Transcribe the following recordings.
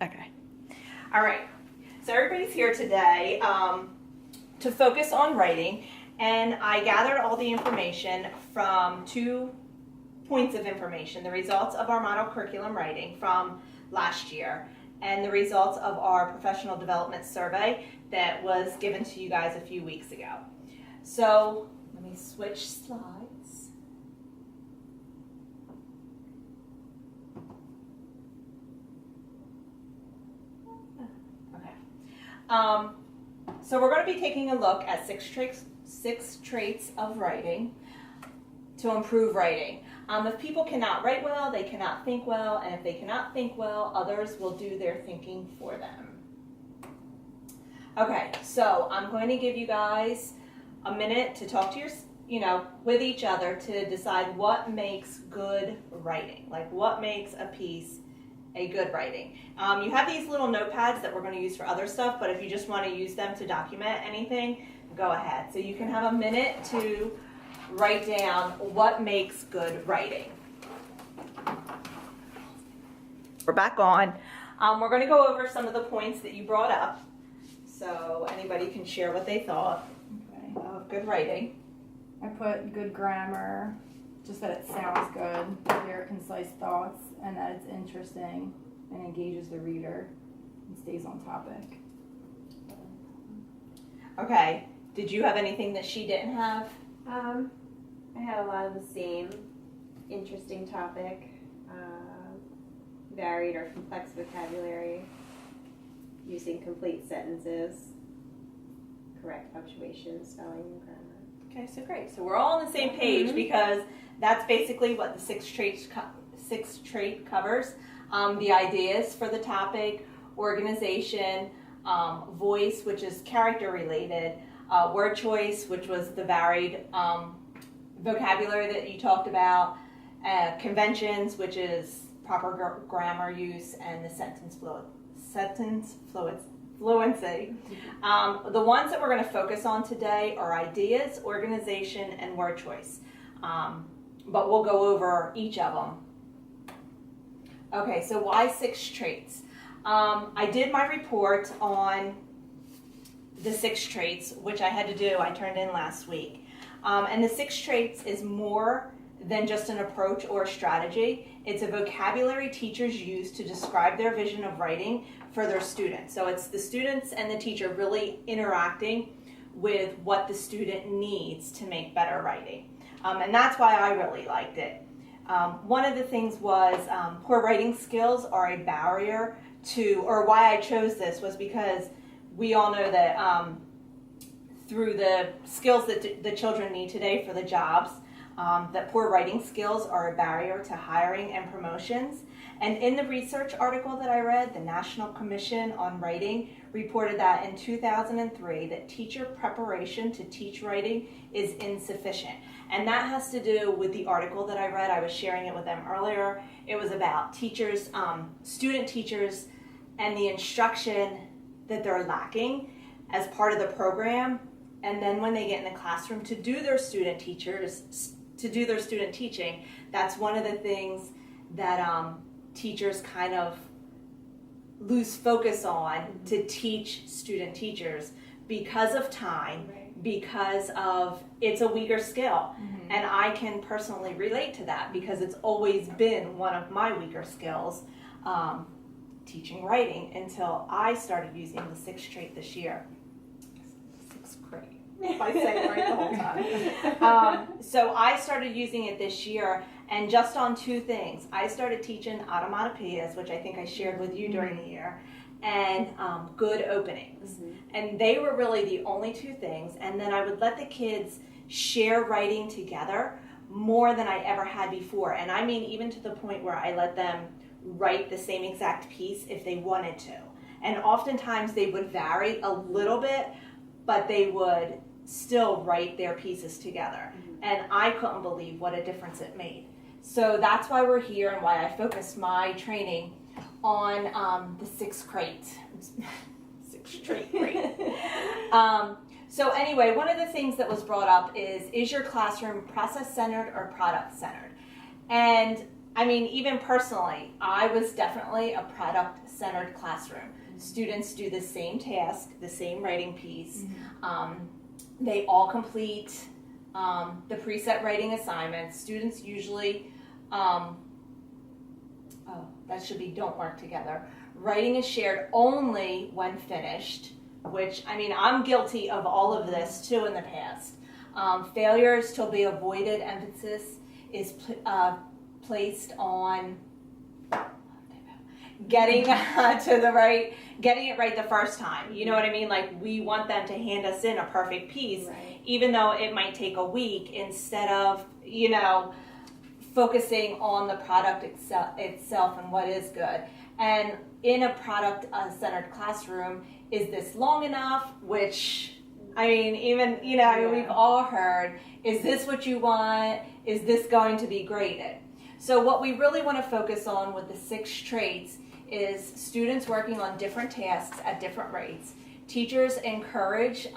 Okay. All right. So everybody's here today to focus on writing, and I gathered all the information from 2 points of information: the results of our model curriculum writing from last year and the results of our professional development survey that was given to you guys a few weeks ago. So let me switch slides. Okay. So we're going to be taking a look at six traits of writing to improve writing. If people cannot write well, they cannot think well, and if they cannot think well, others will do their thinking for them. Okay, so I'm going to give you guys a minute to talk to with each other to decide what makes good writing, like what makes a piece a good writing. You have these little notepads that we're going to use for other stuff, but if you just want to use them to document anything, go ahead. So you can have a minute to write down what makes good writing. We're back on. We're going to go over some of the points that you brought up, so anybody can share what they thought of good writing. I put good grammar, just that it sounds good, clear, concise thoughts, and that it's interesting and engages the reader and stays on topic. Okay. Did you have anything that she didn't have? I had a lot of the same. Interesting topic, varied or complex vocabulary, using complete sentences, correct punctuation, spelling, and grammar. Okay, so great. So we're all on the same page because that's basically what the sixth trait covers. The ideas for the topic, organization, voice, which is character related, word choice, which was the varied vocabulary that you talked about, conventions, which is proper grammar use, and the sentence fluency. The ones that we're going to focus on today are ideas, organization, and word choice. But we'll go over each of them. Okay, so why 6 traits? I did my report on the 6 traits, which I had to do. I turned in last week. And the 6 traits is more than just an approach or a strategy. It's a vocabulary teachers use to describe their vision of writing for their students. So it's the students and the teacher really interacting with what the student needs to make better writing. And that's why I really liked it. One of the things was poor writing skills are a barrier to, or why I chose this was because we all know that through the skills that the children need today for the jobs, that poor writing skills are a barrier to hiring and promotions. And in the research article that I read, the National Commission on Writing reported that in 2003 that teacher preparation to teach writing is insufficient. And that has to do with the article that I read. I was sharing it with them earlier. It was about teachers, student teachers, and the instruction that they're lacking as part of the program. And then when they get in the classroom to do their student teaching, that's one of the things that teachers kind of lose focus on to teach student teachers because of time, because of it's a weaker skill. And I can personally relate to that because it's always been one of my weaker skills, teaching writing, until I started using the 6th trait this year. 6th grade. If I say it right the whole time. So I started using it this year, and just on 2 things. I started teaching automatopoeias, which I think I shared with you during the year, and good openings. And they were really the only 2 things. And then I would let the kids share writing together more than I ever had before. And I mean, even to the point where I let them write the same exact piece if they wanted to. And oftentimes they would vary a little bit, but they would still write their pieces together. And I couldn't believe what a difference it made. So that's why we're here and why I focused my training on the 6th trait. 6th trait. So anyway, one of the things that was brought up is your classroom process-centered or product-centered? And I mean, even personally, I was definitely a product-centered classroom. Students do the same task, the same writing piece. They all complete the preset writing assignments. Students usually, that should be don't work together. Writing is shared only when finished, which, I mean, I'm guilty of all of this too in the past. Failures to be avoided, emphasis is placed on getting getting it right the first time. You know what I mean? Like, we want them to hand us in a perfect piece, Right. even though it might take a week, instead of, you know, focusing on the product itself and what is good. And in a product-centered classroom, is this long enough? Which, I mean, even, you know, we've all heard, is this what you want? Is this going to be graded? So what we really want to focus on with the 6 traits is students working on different tasks at different rates. Teachers encourage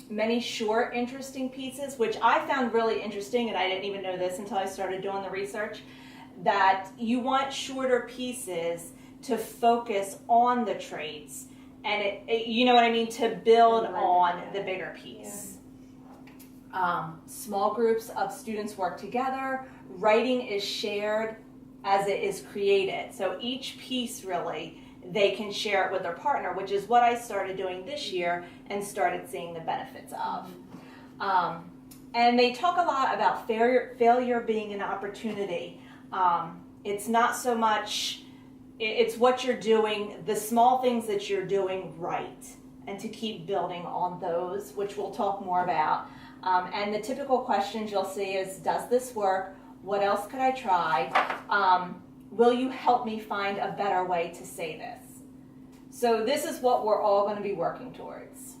many short, interesting pieces, which I found really interesting, and I didn't even know this until I started doing the research, that you want shorter pieces to focus on the traits, and it you know what I mean, to build on the bigger piece. Small groups of students work together. Writing is shared as it is created. So each piece, really, they can share it with their partner, which is what I started doing this year and started seeing the benefits of. And they talk a lot about failure being an opportunity. It's not so much, it's what you're doing, the small things that you're doing right, and to keep building on those, which we'll talk more about. And the typical questions you'll see is, does this work? What else could I try? Will you help me find a better way to say this? So this is what we're all going to be working towards.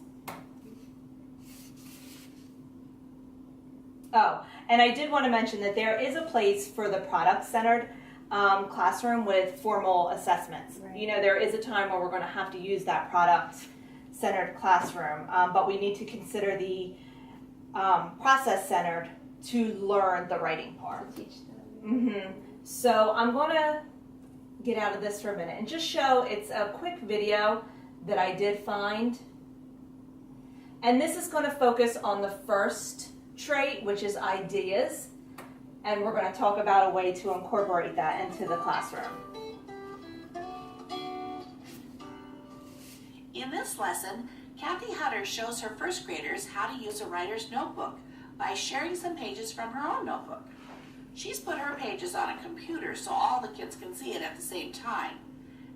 Oh, and I did want to mention that there is a place for the product-centered classroom with formal assessments. Right. You know, there is a time where we're going to have to use that product-centered classroom, but we need to consider the process-centered to learn the writing part. To teach them. So I'm going to get out of this for a minute and just show, it's a quick video that I did find. And this is going to focus on the first trait, which is ideas. And we're going to talk about a way to incorporate that into the classroom. In this lesson, Kathy Hutter shows her first graders how to use a writer's notebook by sharing some pages from her own notebook. She's put her pages on a computer so all the kids can see it at the same time.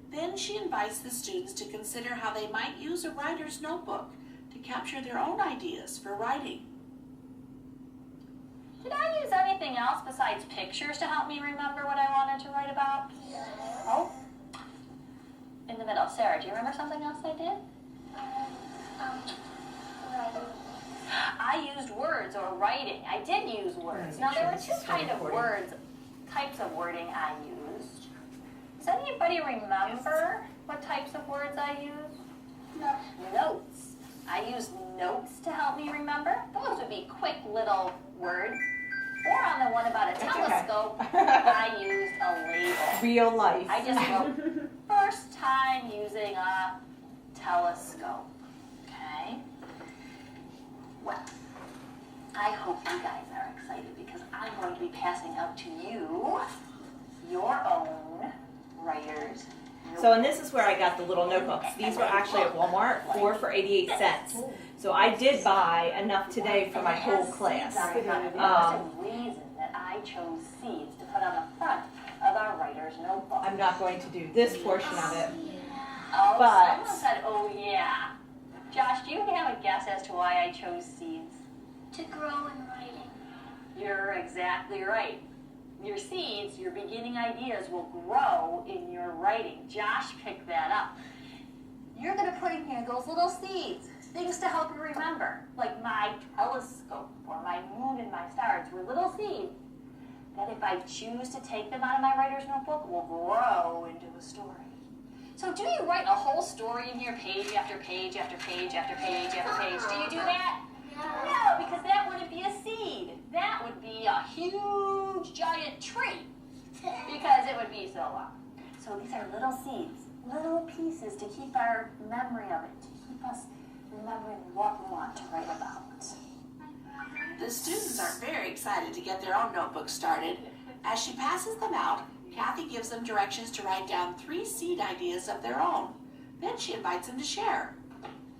Then she invites the students to consider how they might use a writer's notebook to capture their own ideas for writing. Did I use anything else besides pictures to help me remember what I wanted to write about? Oh, in the middle. Sarah, do you remember something else I did? I used words or writing. I did use words. Now, there were 2 kinds of types of wording I used. Does anybody remember what types of words I used? No. Notes. I used notes to help me remember. Those would be quick little words. Or on the one about a telescope, I used a label. Real life. I just wrote, first time using a telescope. Okay? Well, I hope you guys are excited because I'm going to be passing out to you your own writer's notebook. So, and this is where I got the little notebooks. These were actually at Walmart, 4 for 88 cents. So I did buy enough today for my whole class. There's a reason that I chose seeds to put on the front of our writer's notebook. I'm not going to do this portion of it. Oh, but- someone said, oh yeah. Josh, do you have a guess as to why I chose seeds? To grow in writing. You're exactly right. Your seeds, your beginning ideas will grow in your writing. Josh picked that up. You're going to put in here those little seeds, things to help you remember, like my telescope or my moon and my stars were little seeds that if I choose to take them out of my writer's notebook will grow into a story. So do you write a whole story in here, page after page after page after page after page? Do you do that? No, because that wouldn't be a seed. That would be a huge, giant tree. because it would be so long. So these are little seeds, little pieces to keep our memory of it, to keep us remembering what we want to write about. The students are very excited to get their own notebooks started. As she passes them out, Kathy gives them directions to write down 3 seed ideas of their own. Then she invites them to share.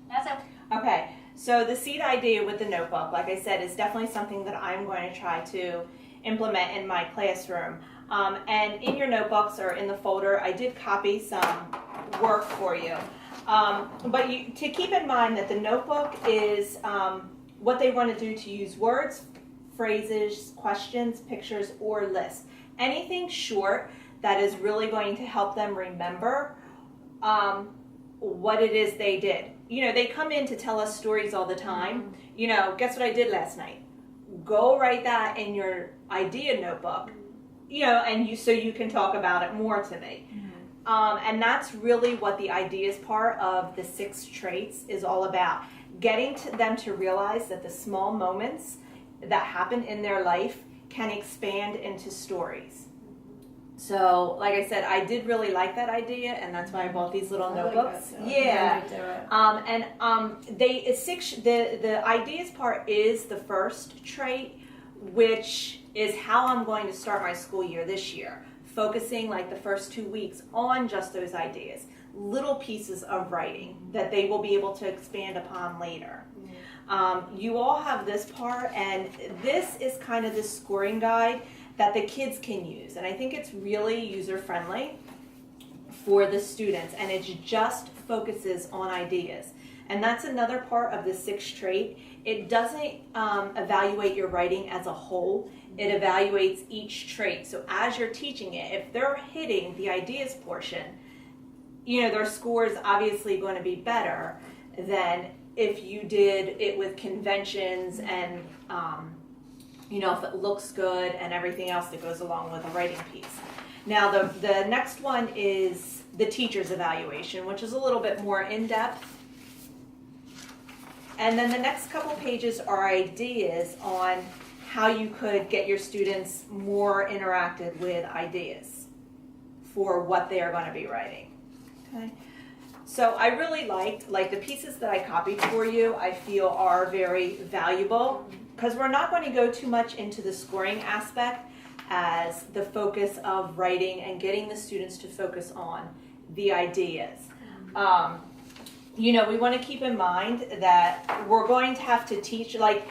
That's it. Okay, so the seed idea with the notebook, like I said, is definitely something that I'm going to try to implement in my classroom. And in your notebooks or in the folder, I did copy some work for you. But to keep in mind that the notebook is what they want to do to use words, phrases, questions, pictures, or lists. Anything short that is really going to help them remember what it is they did. You know, they come in to tell us stories all the time. You know, guess what I did last night? Go write that in your idea notebook, you know, and so you can talk about it more to me. And that's really what the ideas part of the 6 traits is all about. Getting them to realize that the small moments that happen in their life can expand into stories. So, like I said, I did really like that idea, and that's why I bought these little notebooks. Yeah. The ideas part is the first trait, which is how I'm going to start my school year this year, focusing like the first 2 weeks on just those ideas, little pieces of writing that they will be able to expand upon later. You all have this part, and this is kind of the scoring guide that the kids can use, and I think it's really user-friendly for the students, and it just focuses on ideas. And that's another part of the 6th trait. It doesn't evaluate your writing as a whole. It evaluates each trait. So as you're teaching it, if they're hitting the ideas portion, you know, their score is obviously going to be better than if you did it with conventions and you know, if it looks good and everything else that goes along with a writing piece. Now the next one is the teacher's evaluation, which is a little bit more in-depth. And then the next couple pages are ideas on how you could get your students more interacted with ideas for what they are going to be writing. Okay. So I really liked, like, the pieces that I copied for you, I feel are very valuable, because we're not going to go too much into the scoring aspect as the focus of writing and getting the students to focus on the ideas. You know, we want to keep in mind that we're going to have to teach, like,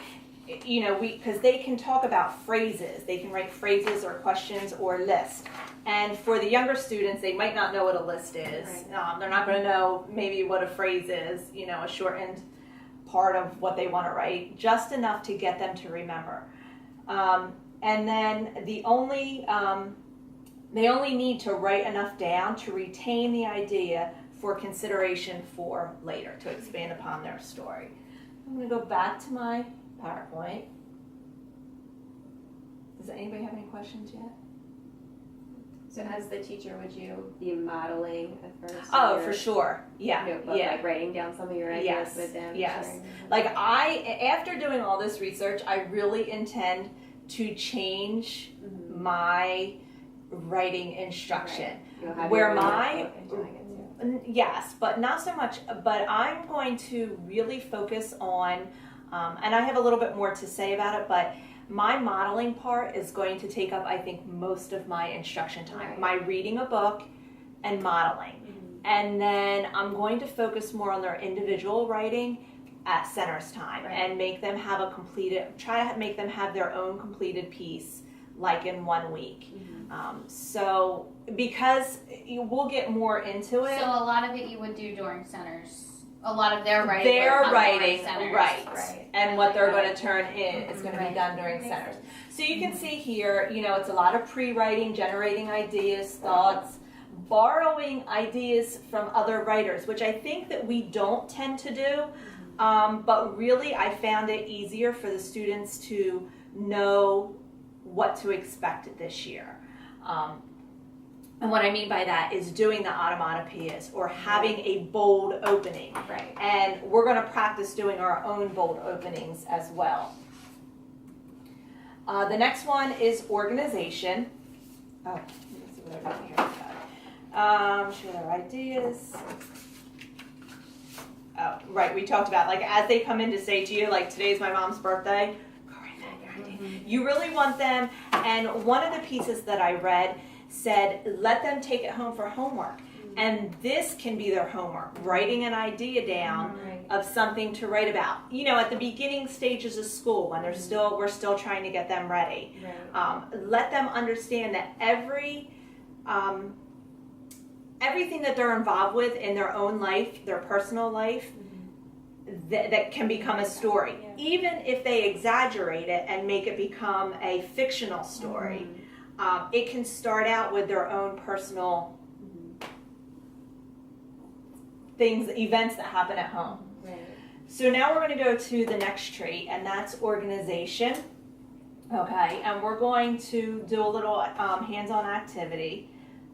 you know, because they can talk about phrases. They can write phrases or questions or lists. And for the younger students, they might not know what a list is. Right. They're not going to know maybe what a phrase is, you know, a shortened part of what they want to write, just enough to get them to remember. And then they only need to write enough down to retain the idea for consideration for later, to expand upon their story. I'm going to go back to my PowerPoint. Does anybody have any questions yet? So as the teacher, would you be modeling at first? Oh, for sure. Yeah. Notebook, yeah. like writing down some of your ideas with them? Yes. Like after doing all this research, I really intend to change my writing instruction. Right. Where yes, but not so much, but I'm going to really focus on, and I have a little bit more to say about it, but my modeling part is going to take up, I think, most of my instruction time. Right. My reading a book and modeling. And then I'm going to focus more on their individual writing at centers time, and make them have try to make them have their own completed piece, like in 1 week. So because we'll get more into it. So a lot of it you would do during centers. A lot of their writing. Their writing, centers. right. And what they're going to turn in is going to be done during centers. So you can see here, you know, it's a lot of pre-writing, generating ideas, thoughts, borrowing ideas from other writers, which I think that we don't tend to do. But really, I found it easier for the students to know what to expect this year. And what I mean by that is doing the automatopoeias or having a bold opening. Right. And we're going to practice doing our own bold openings as well. The next one is organization. Oh, let me see what I wrote here. Share their ideas. Oh, right, we talked about, like, as they come in to say to you, like, today's my mom's birthday, go write down your idea. You really want them, and one of the pieces that I read said, let them take it home for homework. And this can be their homework, writing an idea down of something to write about. You know, at the beginning stages of school, when we're still trying to get them ready. Let them understand that everything that they're involved with in their own life, their personal life, that can become a story. Even if they exaggerate it and make it become a fictional story, it can start out with their own personal things, events that happen at home. So now we're going to go to the next trait, and that's organization. Okay, and we're going to do a little hands-on activity.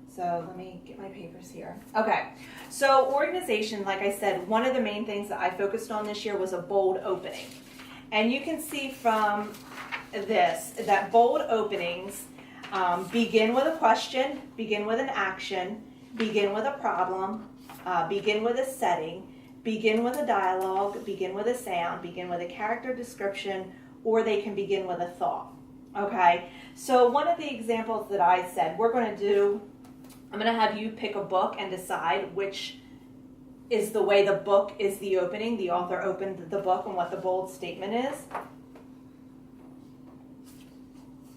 So let me get my papers here. Okay, so organization, like I said, one of the main things that I focused on this year was a bold opening. And you can see from this that bold openings begin with a question, begin with an action, begin with a problem, begin with a setting, begin with a dialogue, begin with a sound, begin with a character description, or they can begin with a thought. Okay, so one of the examples that I said, I'm going to have you pick a book and decide which is the way the book is the opening. The author opened the book and what the bold statement is.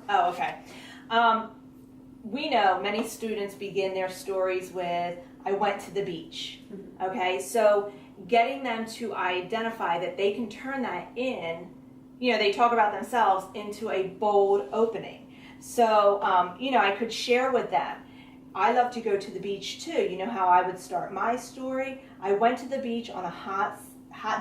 Oh, okay. We know many students begin their stories with, I went to the beach. Okay, so getting them to identify that they can turn that in, you know, they talk about themselves into a bold opening. So, I could share with them, I love to go to the beach too. You know how I would start my story? I went to the beach on a hot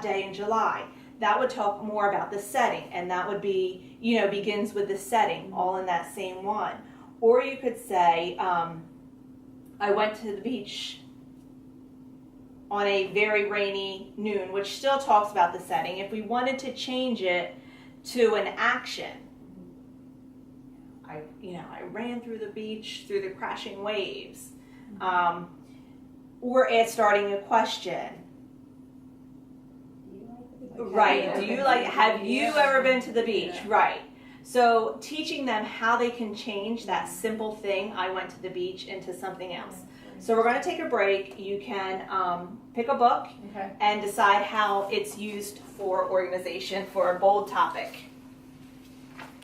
day in July. That would talk more about the setting, and that would be, begins with the setting, all in that same one. Or you could say, I went to the beach on a very rainy noon, which still talks about the setting. If we wanted to change it to an action, I ran through the beach, through the crashing waves. Or it's starting a question. Right. Have you ever been to the beach? Yeah. Right. So teaching them how they can change that simple thing, I went to the beach, into something else. So we're going to take a break. You can pick a book and decide how it's used for organization for a bold topic.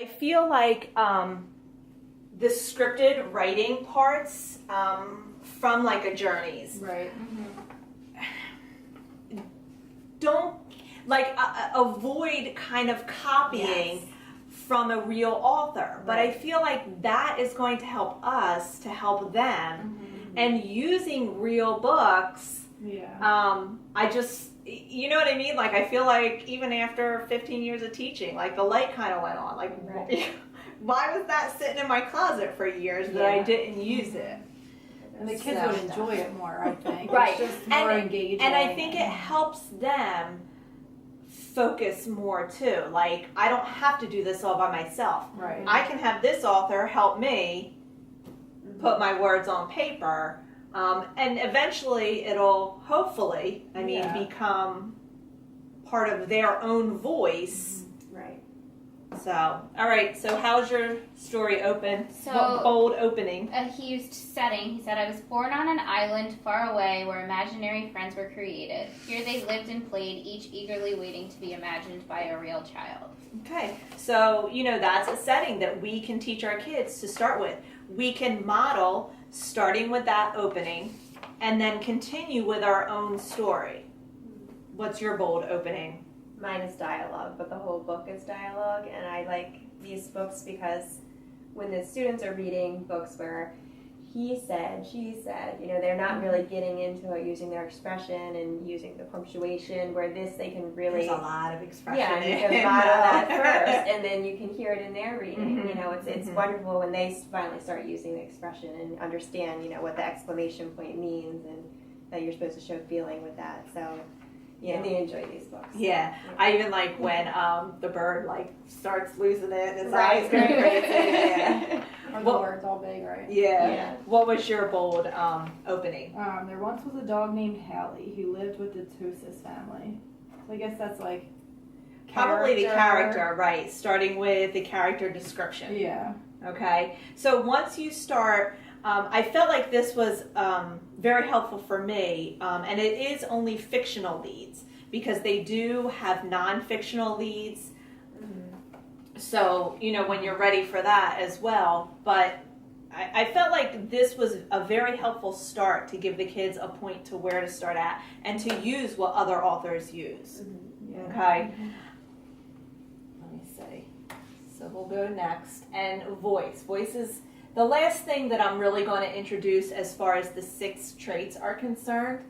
I feel like the scripted writing parts from like a Journeys. Right. Don't avoid kind of copying from a real author. But I feel like that is going to help us to help them. And using real books, I just, you know what I mean? Like, I feel like even after 15 years of teaching, like the light kind of went on. Like, why was that sitting in my closet for years that I didn't use it? And the kids would enjoy it more, I think. Right. It's just more engaging. And I think it helps them focus more too. Like, I don't have to do this all by myself. Right. I can have this author help me put my words on paper, and eventually it'll hopefully, become part of their own voice. Right. So, all right. So, how's your story open? So, bold opening. He used setting. He said, I was born on an island far away where imaginary friends were created. Here they lived and played, each eagerly waiting to be imagined by a real child. Okay. So, that's a setting that we can teach our kids to start with. We can model starting with that opening and then continue with our own story. What's your bold opening? Mine is dialogue, but the whole book is dialogue, and I like these books because when the students are reading books where he said, she said, they're not really getting into it using their expression and using the punctuation, where this they can really... There's a lot of expression. Yeah, you can model that first, and then you can hear it in their reading. It's wonderful when they finally start using the expression and understand, what the exclamation point means and that you're supposed to show feeling with that. So Yeah, they enjoy these books. Yeah, I even like when the bird like starts losing it and his Right. eyes going crazy. Yeah. Or the Well- word's all big, right? Yeah. Yeah. What was your bold opening? There once was a dog named Hallie who lived with the Tosis family. So I guess that's like Probably the character, right? Starting with the character description. Yeah. Okay. So once you start, I felt like this was very helpful for me, and it is only fictional leads because they do have non-fictional leads. So, you know, when you're ready for that as well. But I felt like this was a very helpful start to give the kids a point to where to start at and to use what other authors use. Okay. Let me see. So we'll go next. And voice. Voice is the last thing that I'm really going to introduce as far as the 6 traits are concerned.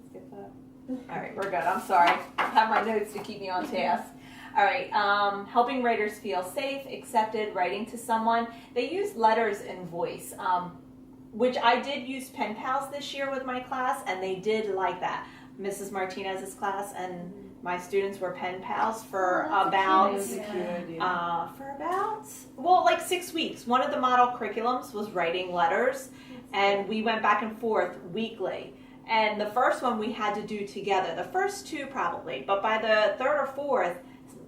Skip that. All right, we're good. I'm sorry. I have my notes to keep me on task. All right, helping writers feel safe, accepted, writing to someone. They use letters in voice, which I did use pen pals this year with my class, and they did like that. Mrs. Martinez's class and my students were pen pals for about like 6 weeks. One of the model curriculums was writing letters, and we went back and forth weekly. And the first one we had to do together. The first 2 probably, but by the 3rd or 4th,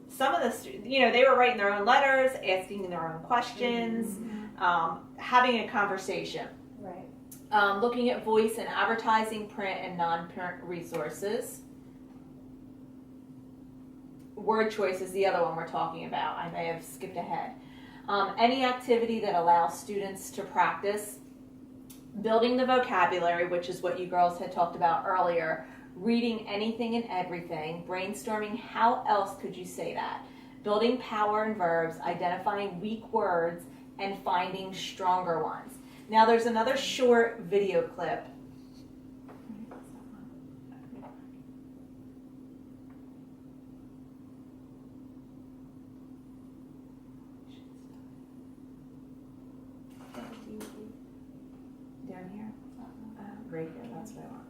some of the students, you know, they were writing their own letters, asking their own questions, having a conversation. Right. Looking at voice and advertising, print and non-print resources. Word choice is the other one we're talking about. I may have skipped ahead. Any activity that allows students to practice building the vocabulary, which is what you girls had talked about earlier, reading anything and everything, brainstorming how else could you say that, building power in verbs, identifying weak words, and finding stronger ones. Now there's another short video clip. Down here? Right here, that's what I want.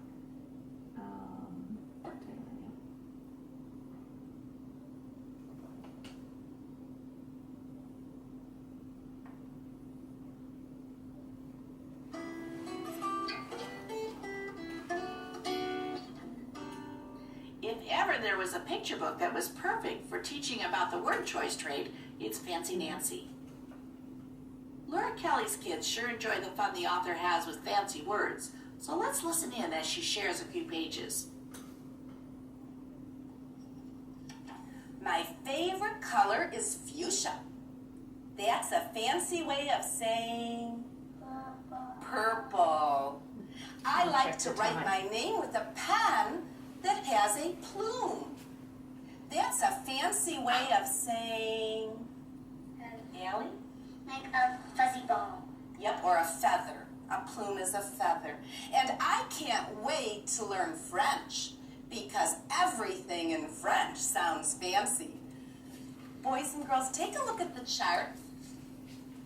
If ever there was a picture book that was perfect for teaching about the word choice trait, it's Fancy Nancy. Laura Kelly's kids sure enjoy the fun the author has with fancy words, so let's listen in as she shares a few pages. My favorite color is fuchsia. That's a fancy way of saying purple. I like to write my name with a pen that has a plume. That's a fancy way of saying, Allie? Like a fuzzy ball. Yep, or a feather. A plume is a feather. And I can't wait to learn French because everything in French sounds fancy. Boys and girls, take a look at the chart.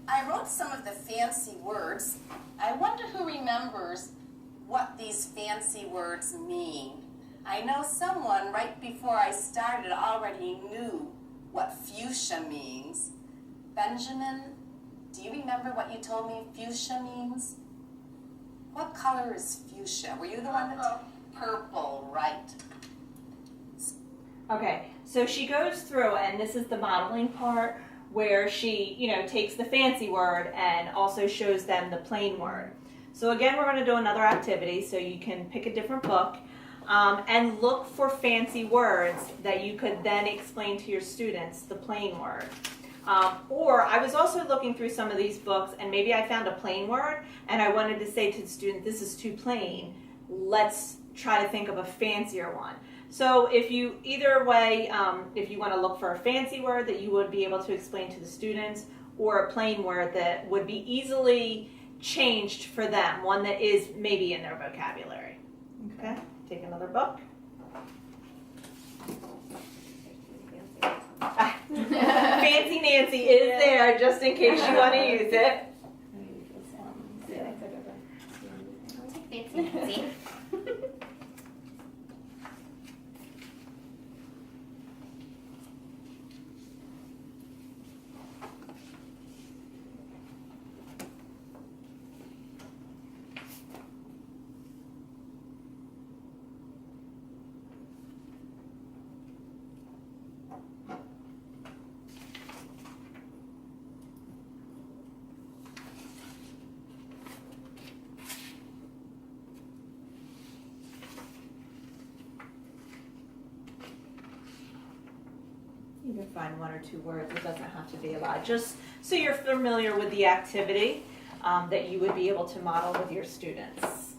I wrote some of the fancy words. I wonder who remembers what these fancy words mean. I know someone right before I started already knew what fuchsia means. Benjamin, do you remember what you told me fuchsia means? What color is fuchsia? Were you the one that... Purple, right. Okay, so she goes through, and this is the modeling part where she, you know, takes the fancy word and also shows them the plain word. So again, we're going to do another activity, so you can pick a different book and look for fancy words that you could then explain to your students the plain word. Or I was also looking through some of these books, and maybe I found a plain word, and I wanted to say to the student, this is too plain. Let's try to think of a fancier one. So if you, either way, if you want to look for a fancy word that you would be able to explain to the students, or a plain word that would be easily changed for them, one that is maybe in their vocabulary. Okay, take another book. Fancy Nancy is there just in case you want to use it. Fancy Nancy. You can find one or two words. It doesn't have to be a lot. Just so you're familiar with the activity that you would be able to model with your students.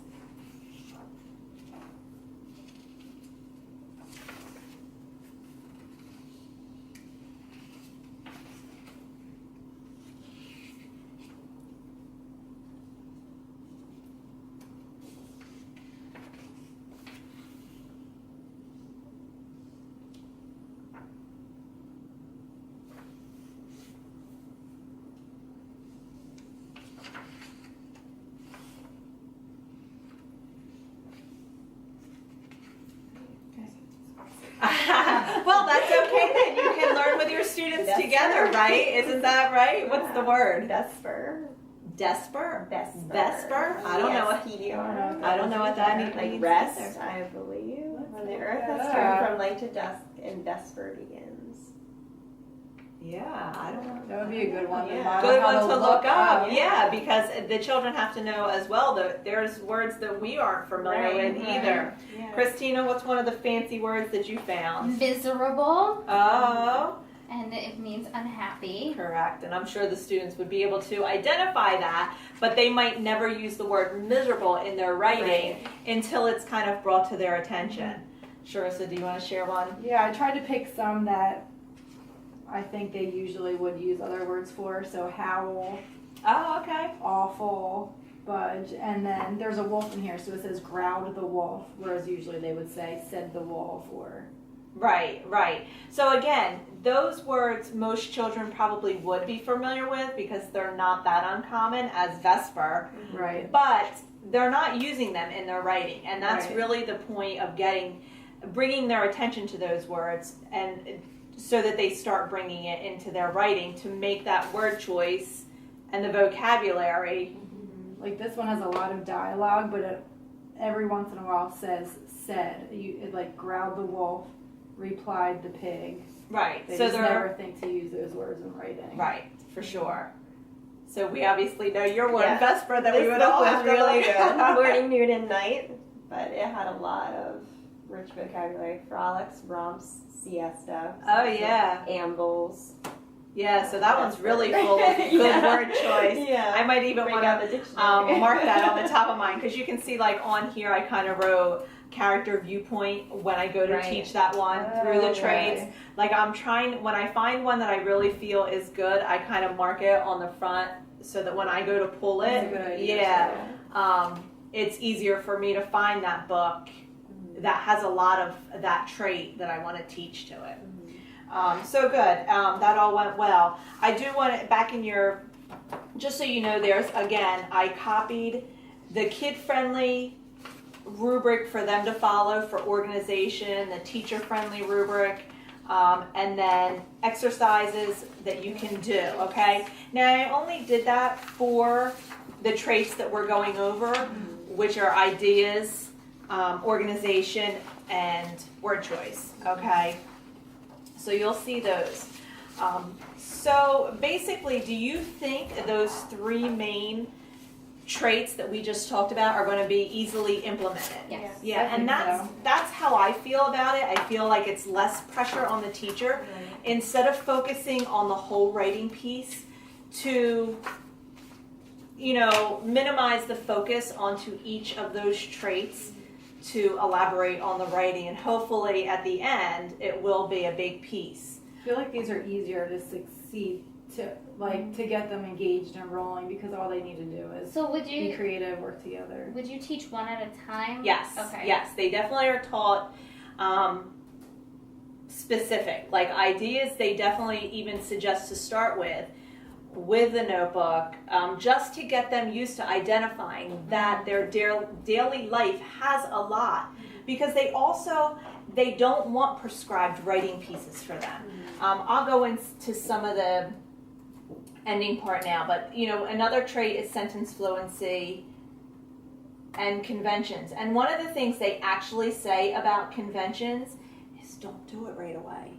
Well, that's okay then. You can learn with your students Vesper. together, right? Isn't that right? What's the word? Vesper. Desper? Vesper. Vesper? I don't know what ESPER. I don't know what that means. Like rest, I believe. When the earth has turned from light to dusk and Vesper begins. Yeah, I don't know. That would be a good one to Yeah. model Good how one to look up. yeah. Yeah, because the children have to know as well that there's words that we aren't familiar Right, with right. either. Yeah. Christina, what's one of the fancy words that you found? Miserable, Oh, and it means unhappy. correct. And I'm sure the students would be able to identify that, but they might never use the word miserable in their writing until it's kind of brought to their attention. Sure, so do you want to share one? Yeah, I tried to pick some that I think they usually would use other words for. So howl, Oh, okay. awful, budge, and then there's a wolf in here, so it says growled the wolf, whereas usually they would say said the wolf or. Right, right. So again, those words most children probably would be familiar with because they're not that uncommon as Vesper, Right. but they're not using them in their writing, and that's Right. really the point of bringing their attention to those words, and so that they start bringing it into their writing to make that word choice and the vocabulary. Like this one has a lot of dialogue, but it every once in a while says said. It like growled the wolf, replied the pig. Right. They So just they're never think to use those words in writing. right for sure. So we obviously know your word Yeah. Vesper that we This would book all was have to really look good. at. Morning, noon, and night. But it had a lot of rich vocabulary. Frolics, romps, siesta. Oh yeah. Ambles. Yeah, so that one's really full of good Yeah. word choice. Yeah. I might even Bring want out to the dictionary. mark that on the top of mine because you can see like on here I kind of wrote character viewpoint when I go to Right. teach that one through the Oh, traits. okay. Like I'm trying, when I find one that I really feel is good, I kind of mark it on the front so that when I go to pull it, That's a good idea. yeah, it's easier for me to find that book that has a lot of that trait that I want to teach to it. So good. That all went well. I do want to, back in your, just so you know, there's, again, I copied the kid-friendly rubric for them to follow for organization, the teacher-friendly rubric, and then exercises that you can do, okay? Now, I only did that for the traits that we're going over, which are ideas, organization, and word choice, okay? So you'll see those. So basically, do you think those three main traits that we just talked about are going to be easily implemented? Yes. Yeah, I and think that's how I feel about it. I feel like it's less pressure on the teacher instead of focusing on the whole writing piece to, you know, minimize the focus onto each of those traits to elaborate on the writing, and hopefully at the end it will be a big piece. I feel like these are easier to succeed to get them engaged and rolling because all they need to do is So would be you creative, work together. teach one at a time? Yes. Okay. Yes, they definitely are taught specific. Like ideas, they definitely even suggest to start with with the notebook, just to get them used to identifying that their daily life has a lot, because they don't want prescribed writing pieces for them. I'll go into some of the ending part now, but another trait is sentence fluency and conventions. And one of the things they actually say about conventions is don't do it right away.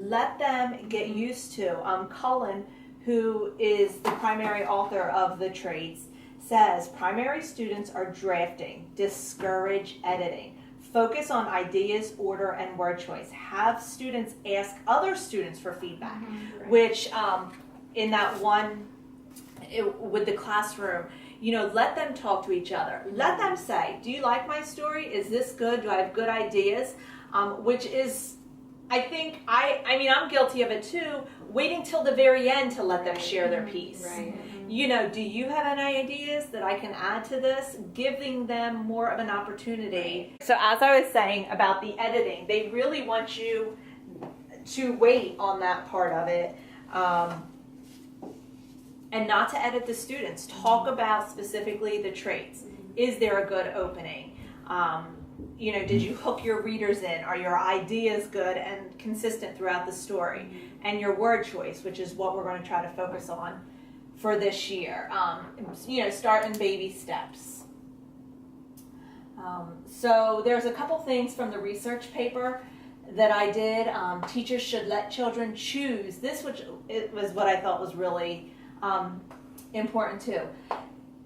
Let them get used to. Cullen, who is the primary author of the traits, says primary students are drafting, discourage editing, focus on ideas, order, and word choice. Have students ask other students for feedback, which in that one with the classroom, let them talk to each other. Let them say, do you like my story? Is this good? Do I have good ideas? Which is, I think, I'm guilty of it too, waiting till the very end to let them share their piece. Right. Do you have any ideas that I can add to this? Giving them more of an opportunity. So as I was saying about the editing, they really want you to wait on that part of it. And not to edit the students. Talk about specifically the traits. Is there a good opening? Did you hook your readers in? Are your ideas good and consistent throughout the story? And your word choice, which is what we're going to try to focus on for this year. Start in baby steps. So there's a couple things from the research paper that I did. Teachers should let children choose. This was what I thought was really important too.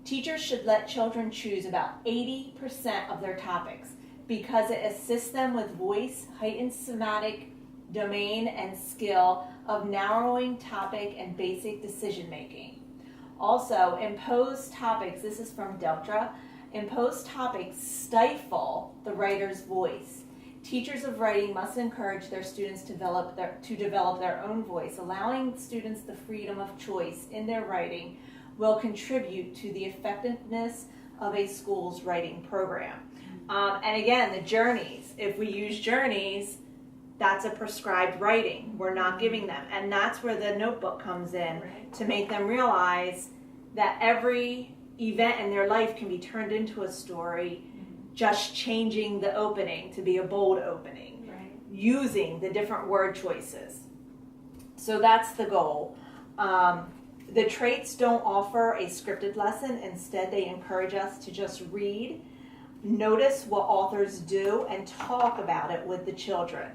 Teachers should let children choose about 80% of their topics because it assists them with voice, heightened somatic domain, and skill of narrowing topic and basic decision making. Also, imposed topics, this is from Deltra, imposed topics stifle the writer's voice. Teachers of writing must encourage their students to develop their own voice. Allowing students the freedom of choice in their writing will contribute to the effectiveness of a school's writing program. And again, the journeys. If we use journeys, that's a prescribed writing. We're not giving them. And that's where the notebook comes in, to make them realize that every event in their life can be turned into a story, just changing the opening to be a bold opening, using the different word choices. So that's the goal. The traits don't offer a scripted lesson. Instead, they encourage us to just read, notice what authors do, and talk about it with the children.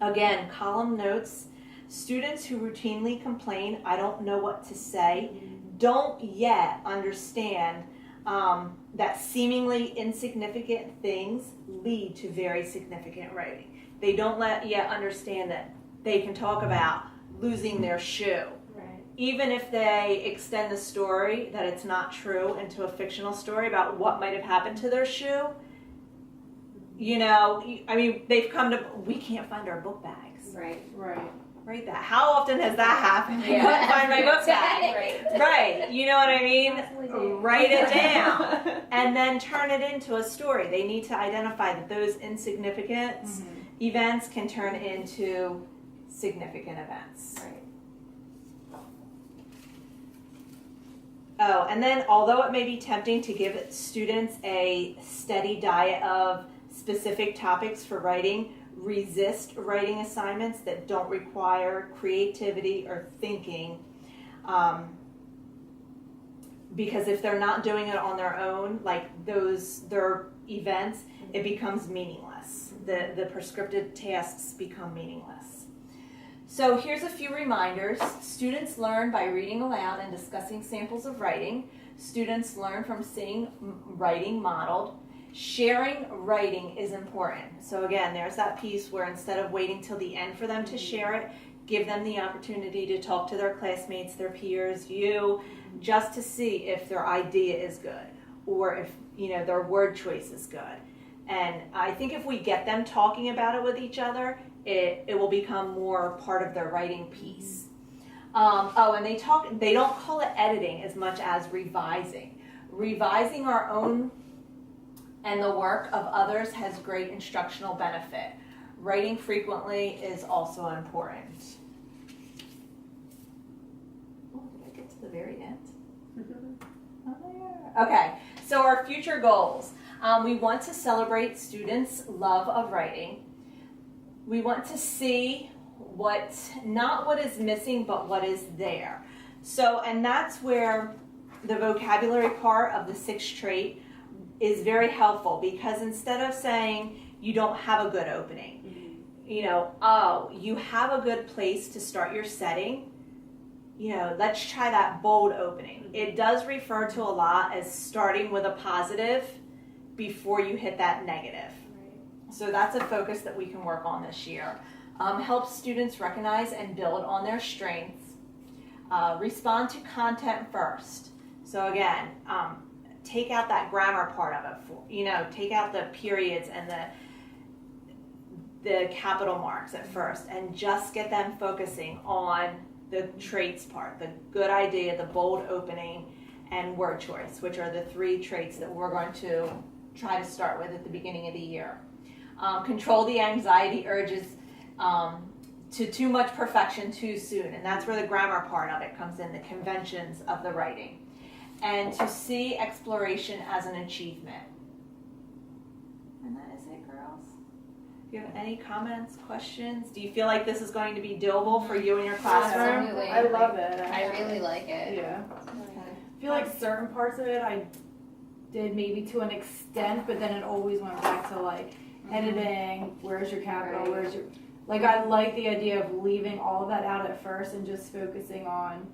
Again, column notes, students who routinely complain, I don't know what to say, don't yet understand that seemingly insignificant things lead to very significant writing. They don't yet understand that they can talk about losing their shoe. Even if they extend the story that it's not true into a fictional story about what might have happened to their shoe, they've come to, we can't find our book bags. Right, that. How often has that happened? I couldn't find my book bag. Right, you know what I mean? Write it down and then turn it into a story. They need to identify that those insignificant events can turn into significant events. Oh, and then although it may be tempting to give students a steady diet of specific topics for writing, resist writing assignments that don't require creativity or thinking, because if they're not doing it on their own, like their events, it becomes meaningless. The prescriptive tasks become meaningless. So here's a few reminders. Students learn by reading aloud and discussing samples of writing. Students learn from seeing writing modeled. Sharing writing is important. So again, there's that piece where instead of waiting till the end for them to share it, give them the opportunity to talk to their classmates, their peers, just to see if their idea is good or if their word choice is good. And I think if we get them talking about it with each other, it will become more part of their writing piece. And they don't call it editing as much as revising. Revising our own and the work of others has great instructional benefit. Writing frequently is also important. very end. Oh, yeah. Okay, so our future goals. We want to celebrate students' love of writing. We want to see not what is missing, but what is there. So, and that's where the vocabulary part of the 6th trait is very helpful, because instead of saying you don't have a good opening, you know, oh, you have a good place to start your setting, you know, let's try that bold opening. It does refer to a lot as starting with a positive before you hit that negative. So that's a focus that we can work on this year. Help students recognize and build on their strengths. Respond to content first. So again, take out that grammar part of it. Take out the periods and the capital marks at first, and just get them focusing on the traits part, the good idea, the bold opening, and word choice, which are the 3 traits that we're going to try to start with at the beginning of the year. Control the anxiety urges to too much perfection too soon, and that's where the grammar part of it comes in, the conventions of the writing. And to see exploration as an achievement. And that is it, girls. Do you have any comments, questions? Do you feel like this is going to be doable for you in your classroom? Absolutely. I love it. I really like it. Yeah. I feel like certain parts of it I did maybe to an extent, but then it always went back to like editing, where's your capital, where's your, like, I like the idea of leaving all of that out at first and just focusing on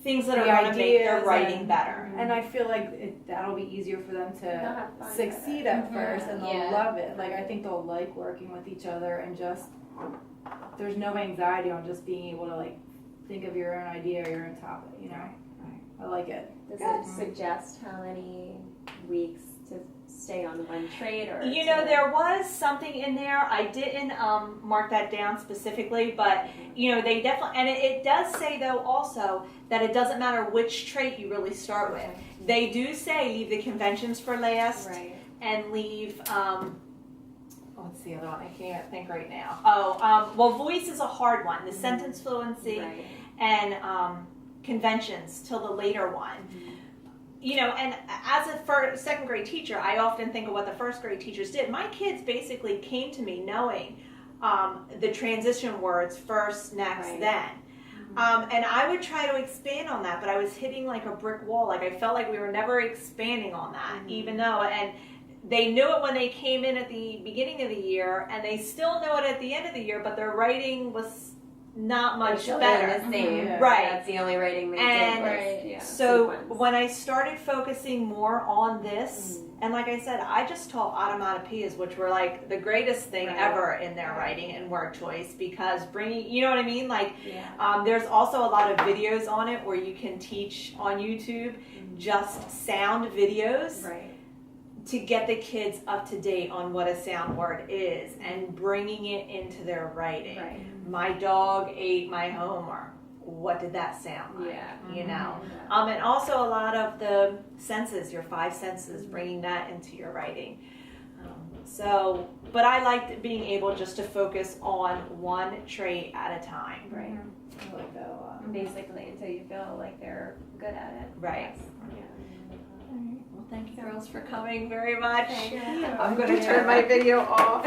Things that are going to make their writing and- better. And I feel like that'll be easier for them They'll to have fun with succeed it. at first, and they'll Yeah. love it. Like, I think they'll like working with each other, and just there's no anxiety on just being able to like think of your own idea or your own topic. You know, I like it. Does it suggest how many weeks to stay on one trait, or You know, there was something in there. I didn't mark that down specifically, but they definitely, and it does say though also that it doesn't matter which trait you really start with. They do say leave the conventions for last, right? and leave. What's the other one? I can't think right now. Well, voice is a hard one. The sentence fluency Right. and conventions till the later one. And as a second grade teacher, I often think of what the first grade teachers did. My kids basically came to me knowing the transition words first, next, Right. then. And I would try to expand on that, but I was hitting like a brick wall. Like I felt like we were never expanding on that, even though, and they knew it when they came in at the beginning of the year, and they still know it at the end of the year, but their writing was not much better. The same. Yeah. Right. That's the only rating they And did. Was, yeah, So sequence. when I started focusing more on this, and like I said, I just taught automatopoeias, which were like the greatest thing Right. ever in their writing and word choice, because bringing, you know what I mean? Like, Yeah. there's also a lot of videos on it where you can teach on YouTube just sound videos Right. to get the kids up to date on what a sound word is and bringing it into their writing. Right. My dog ate my homework. What did that sound like? Yeah. You know? Yeah. And also a lot of the senses, your 5 senses, bringing that into your writing. But I liked being able just to focus on one trait at a time. Right. I like that a lot. Basically, until you feel like they're good at it. Right. Yes. Yeah. Well, thank you girls for coming very much. Thank you. I'm going to turn my video off.